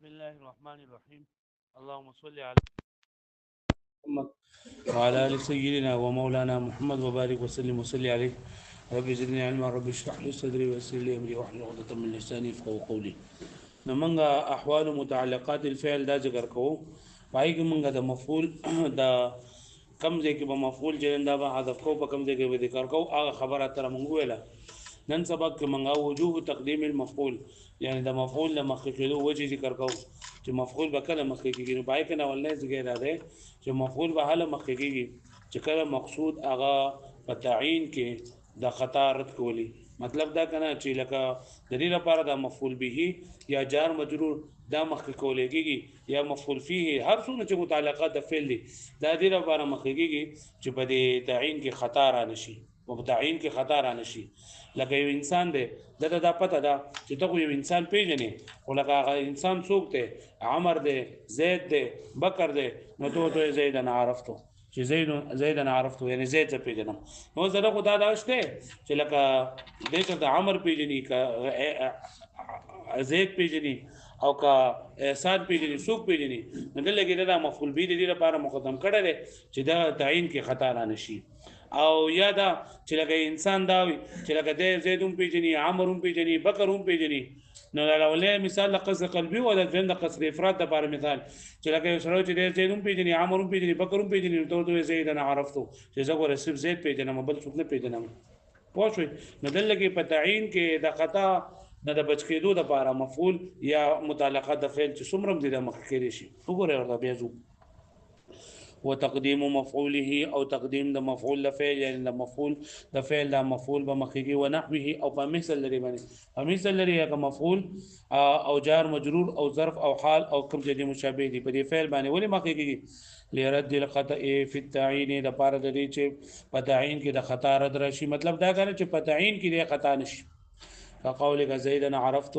بسم الله الرحمن الرحيم. اللهم صل على محمد وعلى ال سيدنا ومولانا محمد وبارك وسلم وصلي عليه. رب زدني علما، رب اشرح لي صدري ويسر لي امري واحلل عقدة من لساني يفقهوا قولي. نمنګه احوال متعلقات الفعل دا ذکر کوو. پای کې منګه د مفعول دا کم ځای کې به مفعول جندا به حذف کو، په کم ځای کې به ذکر کو. هغه خبره تر مونږ ویله نن سبق کې منګه وجوه تقدیم المفعول، یعنی د مفعول له مخکې کېدو وجه ذکر کو چې مفعول به کله مخکې کېږي. نو پای کې نه ولې ذکر دا دی چې مفعول به هله مخکې کېږي چې کله مقصود هغه په تعیین کې د خطا رد کولی. مطلب دا کنه چې لکه د دې لپاره د مفعول به یا جار مجرور دا مخکې کولې کېږي یا مفعول فيه هر څونه چې متعلقات د فعل دي دا دې لپاره مخکې کېږي چې په دې تعیین کې خطا را نشي، په تعیین کې خطا را نشي. لکه یو انسان دی دته دا پته ده چې ته یو انسان پیژنې، خو لکه هغه انسان څوک دی، عمر دی، زید دی، بکر دی، نو ته زید نه عرفتو چې زید نه عرفتو، یعنی زید څه پیژنم. نو زه خدا دا شته چې لکه دې ته د عمر پیژنې کا زید پیژنې او کا احسان پیژنې څوک پیژنې، نو دلته دا مفعول به دې لپاره مقدم کړی دی چې دا تعیین کې خطا را نشي. او یا دا چې لکه انسان دا وي چې لکه د زیدون پیژني، عمرون پیژني، بکرون پیژني، نو الاولې مثال د قصر قلبي او د دویم د قصر افراد لپاره مثال چې لکه یو سره چې د زیدون پیژني، عمرون پیژني، بکرون پیژني، نو ته زید نه عرفتو چې زه ګوره صرف زید پیژنم بل څوک نه پیژنم. پوه شئ؟ نو دلته کې په تعیین کې د خطا نه د بچ کېدو لپاره مفعول یا متعلقات د فعل چې څومره دي د مخکې کېدی شي. وګورئ ورته بیا ځو وتقديم مفعوله او تقديم د مفعول لفعل، یعنی د مفعول د فعل د مفعول بمخکې ونحوه او په مثل لري باندې په مثل لري که مفعول او جار مجرور او ظرف او حال او کوم چې مشابه دي په دې فعل باندې ولې مخکې لرد الخطا فی التعیین د پاره د دې چې په تعیین کې د خطا رد راشي. مطلب دا کنه چې په تعیین کې د خطا نشي. فقولك زيدا عرفت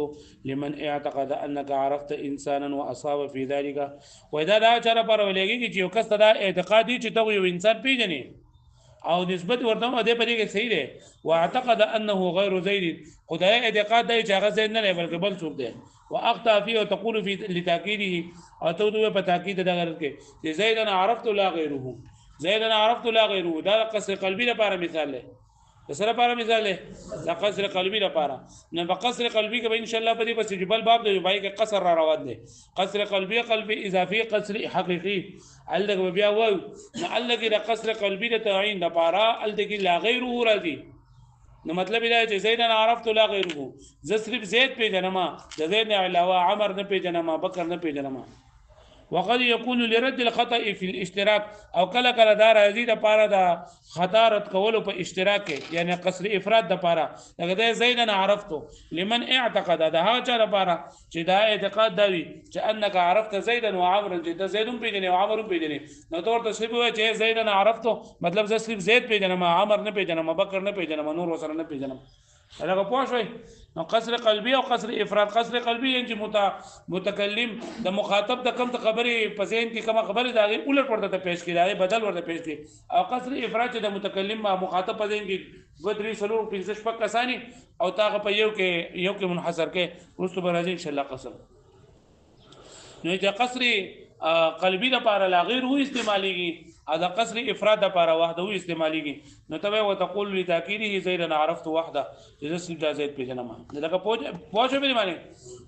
لمن اعتقد انك عرفت انسانا واصاب في ذلك. واذا دا چر پر ولګي چې یو کس دا اعتقاد دي چې ته یو انسان پیژنې او نسبت ورته دې په دې کې صحیح ده، واعتقد انه غير زيد، خدای اعتقاد دی چې هغه زید نه دی بلکې بل څوک دی، واخطا فيه وتقول في لتاكيده او ته په تاکید دا غرض کې چې زيدا عرفت لا غيره، زيدا عرفت لا غيره دا قصر قلبي لپاره مثال دی. سره لپاره مثال دی د قصر قلبي لپاره. نه په قصر قلبي کې به ان شاء الله په دې پس جبل باب دی بای کې قصر را روان دی. قصر قلبي قلبي اضافي قصر حقيقي الګ بیا وای نو الګ د قصر قلبي د تعین لپاره الګ لا غیره راځي. نو مطلب دا چې زید نه عرفت لا غیره، زه صرف زید پیژنم، د زید نه علاوه عمر نه پیژنم، بکر نه پیژنم. وقد يكون لرد الخطا في الاشتراك او کله کله دا راځي د پاره د خطا رد کولو په اشتراک یعنی قصر افراد د پاره لکه د زیدن عرفتو لمن اعتقد دا ها چا لپاره چې دا اعتقاد دی چې انك عرفت زيدا وعمرا، چې د زیدون پیژنې او عمر پیژنې، نو تور تصریف وای چې زیدن عرفتو مطلب زه صرف زید پیژنم، عمر نه پیژنم، بکر نه پیژنم، نور وسره نه پیژنم. هغه پوه شوي؟ نو قصر قلبي او قصر افراد. قصر قلبي یعنی متکلم د مخاطب د کم خبرې په ذهن کې کوم خبره دا غي الټ ورته پیش کړي، دا بدل ورته پیش کړي. او قصر افراد چې د متکلم ما مخاطب په ذهن کې 2 3 4 5 6 کسانی او تاغه په یو کې منحصر کې رسو برازي ان شاء الله قصر. نو چې قصر قلبي لپاره لا غیر هو استعماليږي، اذا قصر افراد لپاره وحده استعماليږي. نو تبه وتقول لتاكيده زيدا عرفت وحده، جزء زيد پیژنم لکه پوجا به معنی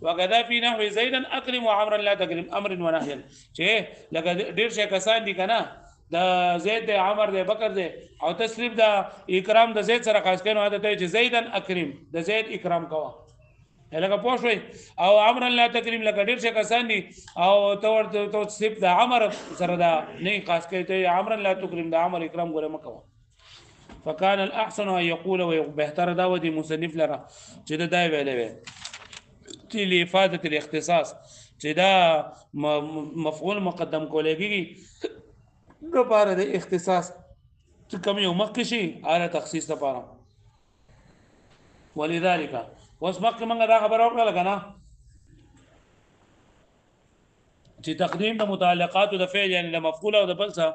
وغدا في نحو زيدا اكرم وعمرا لا تكرم امر ونهي، چې لکه ډیر شي کسان دي کنه د زید د عمر د بکر د او تصریف د اکرام د زید سره خاص کینو عادت چې زیدن اکرم د زید اکرام کوه لکه پوه شوي، او عمرا لا تکریم لکه ډیر څه کسان دي او تو صرف د عمر سره دا نه خاص کوي ته عمرا لا تکریم د عمر اکرام ګوره مکوه. فكان الاحسن ان يقول وبهتر دا ودي مصنف لره چې دا ویلې وي چې لافاده الاختصاص چې دا مفعول مقدم کولېږي د لپاره د اختصاص چې کوم یو مخکې شي اعلی تخصیص لپاره. ولذلك اوس مخکې موږ دا خبره وکړه کنه چې تقدیم د متعلقات د فعل یعنی د مفعول او د بل څه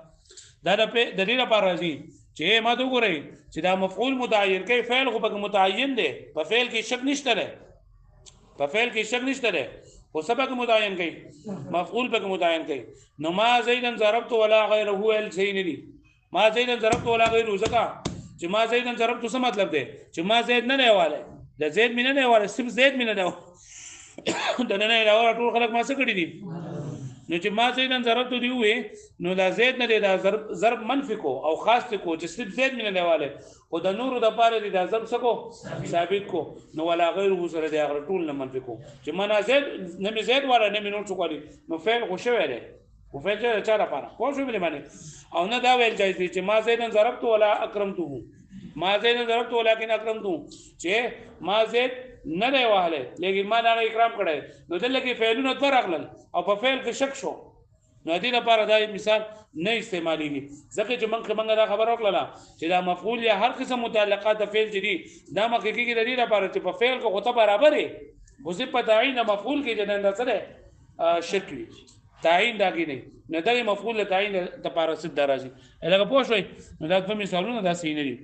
دا د دې لپاره راځي چې ما ته وګورئ چې دا مفعول متعین کوي، فعل خو به متعین دی، په فعل کې شک نشته ده، په فعل کې شک نشته ده. خو سبق متعین کوي مفعول به متعین کوي نو ما زیدن ضربت ولا غیره ال شيء نه دي ما زیدن ضربت ولا غیره زکا چې ما زیدن ضربت څه مطلب دی چې ما زید نه نیواله د زید مینه نیواله صرف زید مینه نه د نه علاوه ټول خلک ما څه کړی دي نو چې ما زیدن ضربت دی وې نو دا زید نه دی دا ضرب منفي کو او خاص کو چې صرف زید مینه نیواله او د نور د پاره دی دا ضرب سکو ثابت کو نو ولا غیره سره دی هغه ټول نه منفي کو چې ما زید نه می زید ولا نه می نور څه کوي نو فعل خو شوی دی خو فعل چې چا لپاره خو شو بلی باندې او نه دا ویل جایز دی چې ما زیدن ضربت ولا اکرمته ما زیدن ضربت ولکن اکرمته چې ما زید نه دی وهله لیکن ما دا اکرام کړی نو دلته کې فعلونه دوه راغلل او په فعل کې شک شو نو دې لپاره دا مثال نه استعمالېږي ځکه چې موږ دا خبر وکړه چې دا مفعول یا هر قسم متعلقات فعل چې دي دا مخکې کې د دې لپاره چې په فعل کې غوته برابر وي خو چې په تعین مفعول کې جنن دا سره شک وي تعین دا کې نه نه دا مفعول له تعین لپاره ست درازي لکه پوه شئ نو دا په مثالونو دا سینې دي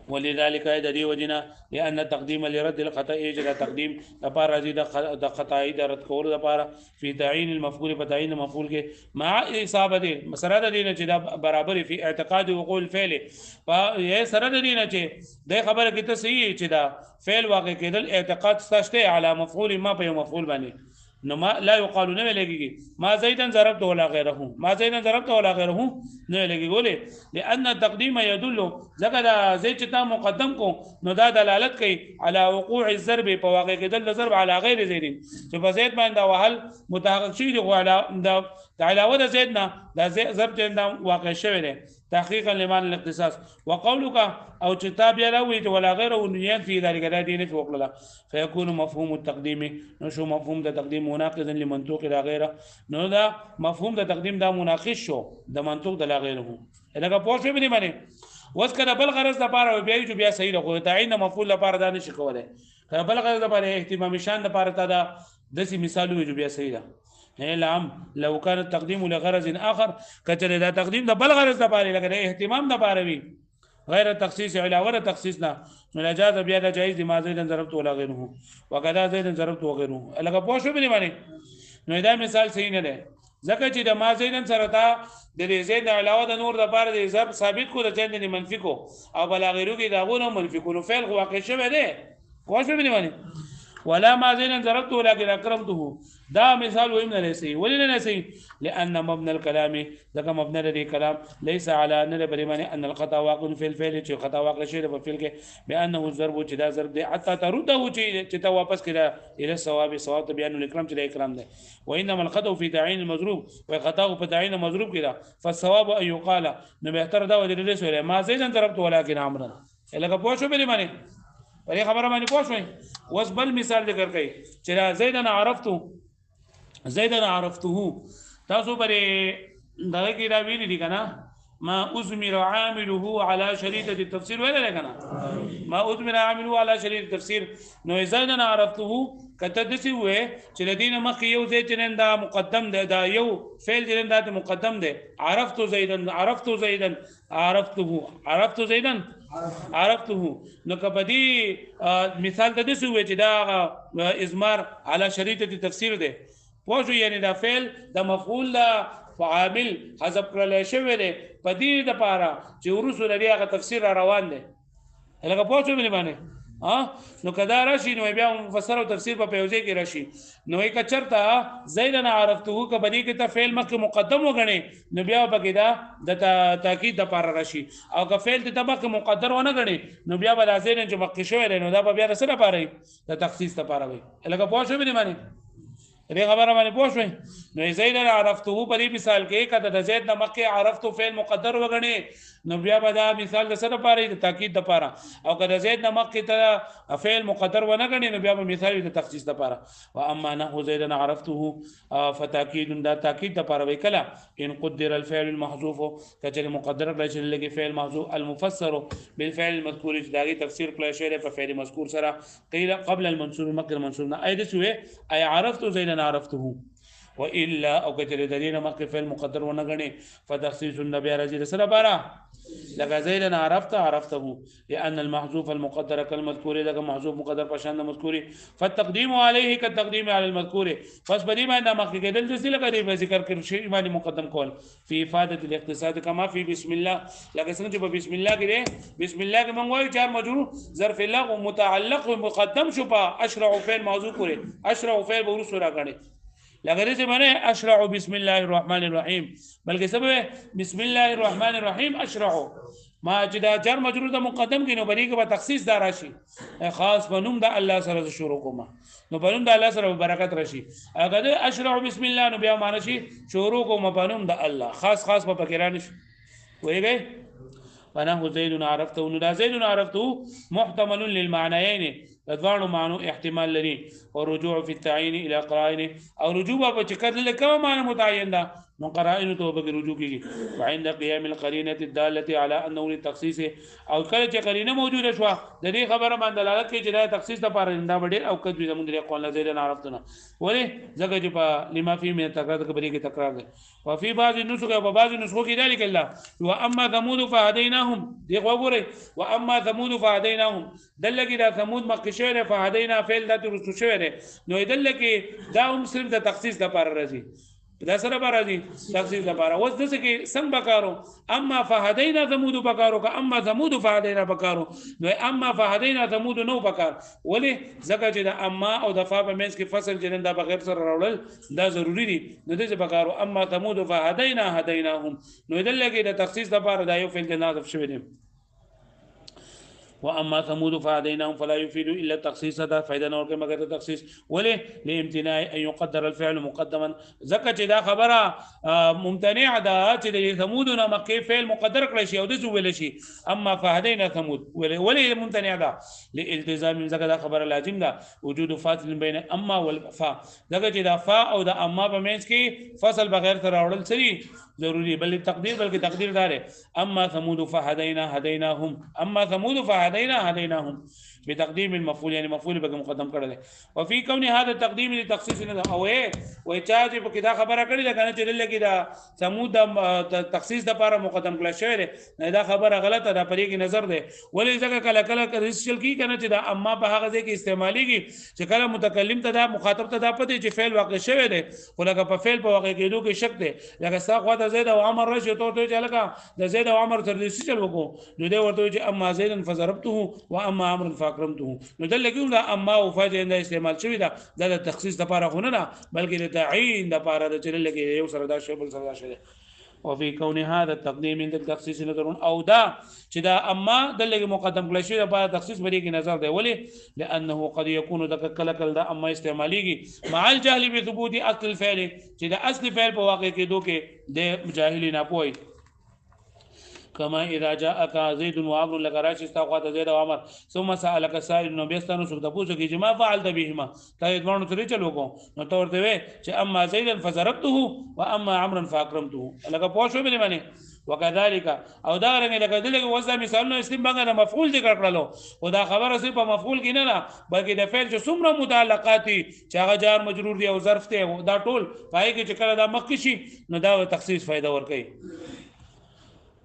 ولذلك ددي وجنا لان التقديم لرد الخطا اجرا تقديم لپاره د خطا د رد کول لپاره في تعيين المفعول بتعيين المفعول کې مع اصابه مسره د دینه چې دا برابر في اعتقاد وقوع الفعل فهي سره د دینه چې د خبره کې ته صحیح چې دا فعل واقع کېدل اعتقاد ستاسو على مفعول ما په مفعول باندې نو ما لا يقال نه لګيږي ما زيدا ضربت ولا غيره ما زيدا ضربت ولا غيره نه لګيږي ولې لان التقديم يدل ذکر زید چې تا مقدم کو نو دا دلالت کوي على وقوع الضرب په واقع کېدل د ضرب على غیر زید چې په زید باندې وهل متحقق شي دی د علاوه د زید نه د ضرب چې واقع شوی دی تحقيقا لمعنى الاختصاص وقولك او كتاب يروي ولا غيره نيان في ذلك لا دين في وقلا فيكون مفهوم التقديم نشو مفهوم التقديم مناقضا لمنطوق لا غيره نو دا مفهوم التقديم دا مناقض شو د منطوق د لا غيره لکه پوه شو به باندې وس کړه بل غرض د پاره بیا چې بیا صحیح لغوي تعین مفعول لپاره دا نشي کولای کړه بل غرض د پاره اهتمام شان د پاره تا دا دسی مثال وي بیا صحیح ده نعم لو كان التقديم لغرض اخر کچره دا تقدیم د بل غرض د پاره لګره اهتمام د پاره وي غیر تخصیص علاوه تخصیصنا نو اجازه بیا د جایز د ماضی د ضربت ولا غیره وکذا زید ضربت وغیره لکه پوه شو به باندې نو دا مثال صحیح نه ده ځکه چې د ماضی نن سره تا د زید علاوه د نور د پاره د حساب ثابت کو د چند منفي کو او بلا غیره کې داغونه منفي کو نو فعل واقع شوه ده پوه شو به باندې ولا ماضی نن ضربت ولكن اکرمته دا مثال ویم نه لسی ولې نه لسی لان مبنى الكلام ذکر مبنى الكلام ليس على ان برمانه ان الخطا واقع في الفعل چې خطا واقع شي په فعل کې بانه الضرب چې دا ضرب دی حتى ترده چې ته واپس کړه الى الثواب ثواب بیان الاکرام چې د اکرام دی وانما الخطا في تعيين المضروب وخطا په تعيين المضروب کړه فالثواب ان يقال نو بهتر دا ولې لسی ما زيدا ضربت ولكن امرا لکه پوه شو به معنی پرې خبره باندې پوه شوي اوس بل مثال ذکر کړي چې زیدن عرفته تاسو پرې دغه کې دا ویلي دي کنه ما أزمر عامله على شريطة التفسير ولا لا كنا ما أزمر عامله على شريطة التفسير نو زيدن عرفته كتدسي وې چې لدين مخ یو زید جنن دا مقدم ده دا یو فعل جنن دا مقدم ده عرفت زيدن عرفته نو کبدي مثال د دې سوې چې دا ازمار على شريطة التفسير ده پوجو یعنی دا فعل د مفعول دا فعامل حذف کړل شوی دی په دې د پاره چې ورسول لري هغه تفسیر روان دی لکه پوجو باندې نو کدا راشي نو بیا مفسر او تفسیر په پیوځي کې راشي نو یک چرته زیدن عرفته ک بدی کې ته فعل مخ مقدم وګڼي نو بیا پکې دا د تاکید د پاره راشي او ک فعل ته مخ مقدر ونه غړي نو بیا بل ازین چې مخ شوی نو دا بیا سره پاره د تخصیص ته پاره وي لکه پوجو باندې دې خبره باندې پوه شئ نو زید عرفته په دې مثال کې کده د زید د مکه عرفته فعل مقدر وګڼي نو بیا به دا مثال د سره پاره د تاکید د پاره او کده زید د مکه ته فعل مقدر ونه غڼي نو بیا به مثال د تخصیص د پاره و اما نه زید عرفته فتاکید د تاکید د پاره وکلا ان قدر الفعل المحذوف کچره مقدر کړل چې لګي فعل محذوف المفسر بالفعل المذكور چې داغي تفسیر کړل شوی په فعل مذکور سره قیل قبل المنصوب مکه المنصوب نه اې د شوی اي عرفت زید عرفته والا او کچره د دینه مخکې فعل مقدر ونه غني فتخصيص النبي رضی سره بارا لك زيدا عرفته لان المحذوف المقدر كالمذكور لك محذوف مقدر پشان مذکور فالتقديم عليه كالتقديم على المذكور پس بدی باندې مخکې کېدل د څه لګري به ذکر کړی شی باندې مقدم کول فی افاده الاقتصاد کما فی بسم الله لکه څنګه چې بسم الله کې بسم الله کې موږ وایو چې مجرور ظرف الله متعلق مقدم شو په اشرع فعل موضوع کړي اشرع فعل به ورسره راغړي لکه دې باندې اشرع بسم الله الرحمن الرحیم بلکې سبب بسم الله الرحمن الرحیم اشرع ما چې دا جر مجرور د مقدم کې نو بری کې به تخصیص دار راشي خاص بنوم د الله سره شروع کوم نو بنوم د الله سره برکت راشي اگر اشرع بسم الله نو بیا معنی شي شروع کوم بنوم د الله خاص په فکرانه وایږي فنحو زيد عرفته نو دا زيد عرفته محتمل للمعنيين دوانو معنو احتمال لري ورجوع في التعيين الى قرائن او رجوع په چکر لکه معنی متعین ده نو قرائن ته به رجوع کیږي وعند قيام القرينه الداله على انه للتخصيص او کله چې قرینه موجوده شو د دې خبره باندې دلالت کوي چې دا تخصیص لپاره انده وړي او کله زموږ د قول زید عرفتنا ولی ځکه چې په لما فی من تکرار کبری کې تکرار ده وفي بعض النسخ او بعض النسخ کې ذلك الله واما ثمود فهديناهم دی وګورئ واما ثمود فهديناهم دلګي دا ثمود مقشره فهدينا فعل د رسو شوی نو دلګي دا هم صرف د تخصیص لپاره راځي دا سره راځي تخصیص لپاره اوس دغه کې څنګه بکارو اما فهدينا ثمود بکارو که اما ثمود فهدينا بکارو نو اما فهدينا ثمود نو بکار ولی ځکه چې د اما او د فا په منځ کې فصل جنن دا بغیر سره راوړل دا ضروری دي نو دې بکارو اما ثمود فهدينا هديناهم نو دلته د تخصیص لپاره دا یو فعل جنازف شوی دی واما ثمود فهديناهم فلا يفيد الا التخصيص هذا فائده نور کې مگر تخصیص ولې لامتناع ان يقدر الفعل مقدما ځکه چې دا خبره ممتنع ده چې د ثمود نه مکه فعل مقدر کړی شي او د ویل شي اما فهدينا ثمود ولې ممتنع ده لالتزام ځکه دا خبره لازم ده وجود فاصل بین اما والفا ځکه چې دا فا او د اما په منځ کې فصل بغیر تر راوړل سری ضروری بلکې تقدیر دار اما ثمود فهدينا هديناهم اما ثمود هديناهم بتقديم المفعول يعني مفعول به مقدم کړل وفي كون هذا التقديم لتخصيص او وای چا چې په کدا خبره کړی دا کنه چې لکه دا ثمود د تخصیص د لپاره مقدم کړل شوی دی دا خبره غلطه ده پرې کې نظر ده ولې ځکه کله رسل کی کنه چې دا اما په هغه ځای کې استعماليږي چې کله متکلم ته دا مخاطب ته دا پته چې فعل واقع شوی دی خو لکه په فعل په واقع کېدو کې شک دی لکه ساقه د زید او عمر راشي ته چې لکه د زید او عمر تر دې چل وکړو نو دی ورته چې اما زید فضربته واما عمر فاكرمته نو دلته دا اما او فاجئ استعمال شوی دا د تخصیص لپاره خو نه بلکې د تعین لپاره د چل لګي یو سره دا شی بل سره دا شی وفي كون هذا التقديم عند التخصيص نظر او دا چې دا اما دلته مقدم کړی شوی لپاره تخصیص بری کې نظر دی ولی لانه قد يكون کل دا اما استعماليږي مع الجهل بثبوت اصل الفعل چې دا اصل فعل په واقع کې دوه کې د جاهلی نه پوي كما اذا جاءك زيد وعمر لغراش استغفر زيد وعمر ثم سالك سائل نو بيستانو سو تاسو کې جما فعلت بهما ته ادمانو ترې چلو کو نو تو ورته وي چې اما زيد فضربته واما عمرا فاكرمته لکه پوښو به باندې وكذلك او دا رنګ لکه دلته وځه مثالونه استم باندې مفعول ذکر کړلو او دا خبره صرف په مفعول کې نه بلکې د فعل چې څومره متعلقات چې هغه جار مجرور دی او ظرف ته دا ټول پای کې چې کله دا مخکې شي نو دا تخصیص فائدہ ور کوي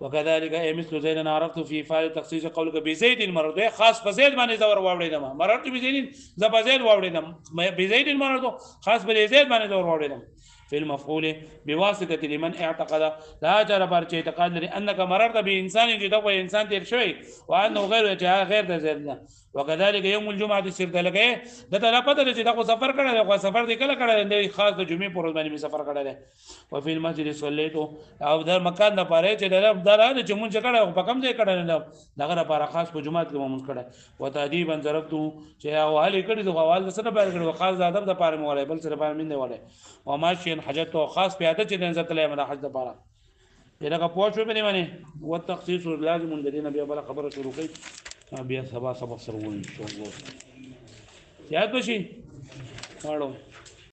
وكذلك اي مثل زيد عرفت في فاعل تخصيص قولك بزيد المرض خاص بزيد باندې زور واوړیدم مررت بزيد زبزيد واوړیدم بزيد المرض خاص بزيد باندې زور واوړیدم في المفعول بواسطه لمن اعتقد لا جرى برچ اعتقاد لري انك مررت بانسان جدو انسان تیر شوی وانه غیر د زيد وكذلك يوم الجمعه سرت لګه د ته پته چې دا سفر کړه دا سفر دی کله کړه د خاص د جمعې پر ورځ باندې سفر کړه او په المسجد صلیتو او د مکان د پاره چې د چې مونږ کړه په کم ځای کړه دغه لپاره خاص په جمعات کې مونږ کړه وتادیبا ضربتو چې او حالي کړي د حوال سره بیر کړو خاص د ادب د پاره مولای بل سره پاره مینه وله او ماشین حجت او خاص پیاده چې د عزت له حج د پاره دغه پوښتنه به نه معنی وتخصيص لازم الذين بیا بل خبره شروع کړي بیا سبا سبق سره وایي ان شاء الله یاد بشي واړو